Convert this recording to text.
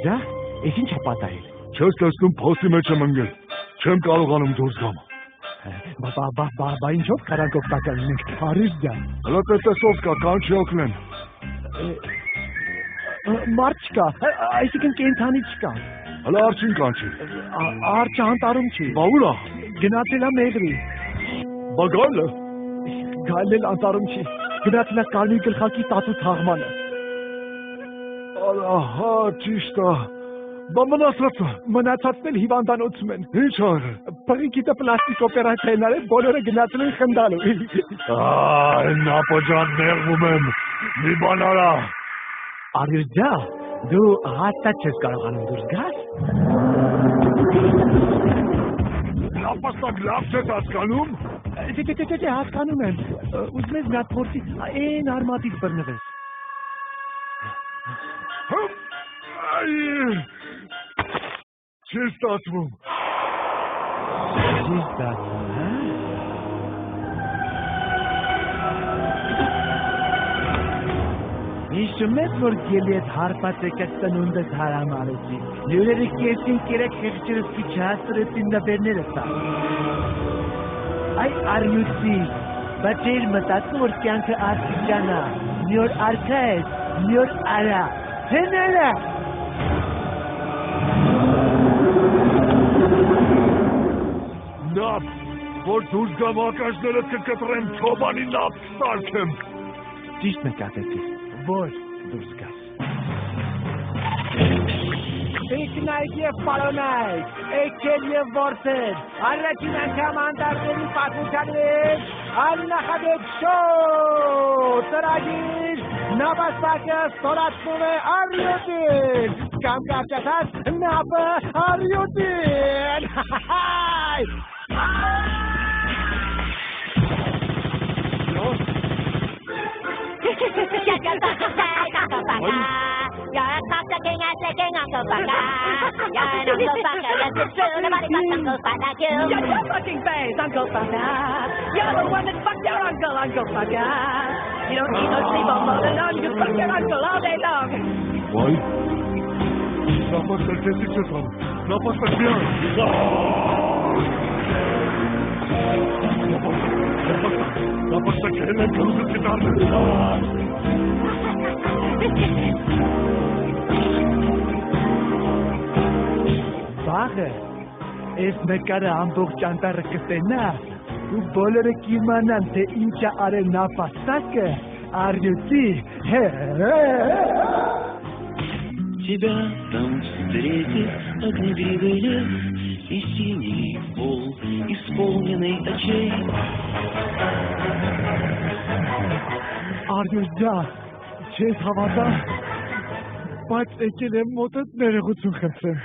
Արգյուրջա, ես ինչ ապատայել։ Չես տեսնում փոսի մեջ եմ ընկել, չեմ կարողանում դուրս գամ։ Բա ինչով կարանք օգտակար լինենք, Արգյուրջա։ Հլա տեսով կա, կանչի օգնեն։ Մարդ չկա, այսինքն կենդանի չկա։ Հլա արջին կանչի։ Արջը անտարում չի։ Բա ուր է։ Գնացել է մեղրի։ Բա գալը։ Գալն էլ անտարում չի։ Գնացել է կարմիր գլխակի տատու թաղմանը։ Ահա, ճիշտ է։ Բա մնացածը։ Մնացածն էլ հիվանդանոցում են։ Ինչ արը։ Փղիկիտը պլաստիկ օպերացիա են արել, բոլորը գնացել են խնդալու։ Նապոջան նեղվում եմ։ Մի բան արա։ Արգյուրջա, դու հաստատ չես կարողանում դուրս գաս։ Լապաստակ լավ չես հասկանում։ Դե հասկանում եմ։ Ուզում ես մի հատ փորձի այն արմատից բռնվես։ Չի ստացվում։ Չի ստացվում, հա։ Հիշում ես, որ գելի ես հարպած եկած տնունդս հարամարեցի։ Նյուրերը կեսին կերեք խեղճերս կիչհաստրեցին նվերները սա։ Այ արյուծի, բայց էր մտածում, որ կյանքը արդիճան է, մի օր արքա ես, մի օր արա, հեները։ Նապ, որ դուրս գամ ակաշներըտ կկտրեմ չոբանի նապ սարքեմ։ Ճիշտ նկատեցի, որ դուրս գաս։ Տիկնայք և պարոնայք, էքել և որդեր, առաջին անգամ անդարների պատմության մեջ, աննախադեպ շոտ, ծրագիր, նապաստակը ստորացնում է արյոտին, կամ կարճացած նապը արյոտին, Your fucking face, Uncle Papa. You're the one that fucked your uncle, Uncle Papa. You don't need no sleep on motor long, you fuck your uncle all day long. Why? Napastaq kesik çatam. Napastaq bir an. Napastaq hele kılıcı çıkardı. Բաղը, ես նկարը ամբողջ անտառը կտենա, ու բոլորը կիմանան, թե ինչ է արել նապաստակը, արյուծի, Тебя там встретит огневидный лес и синий пол, исполненный очей. Արգյուրջա, չես հավատա, բայց եկել եմ մոտդ ներողություն խնդրեմ։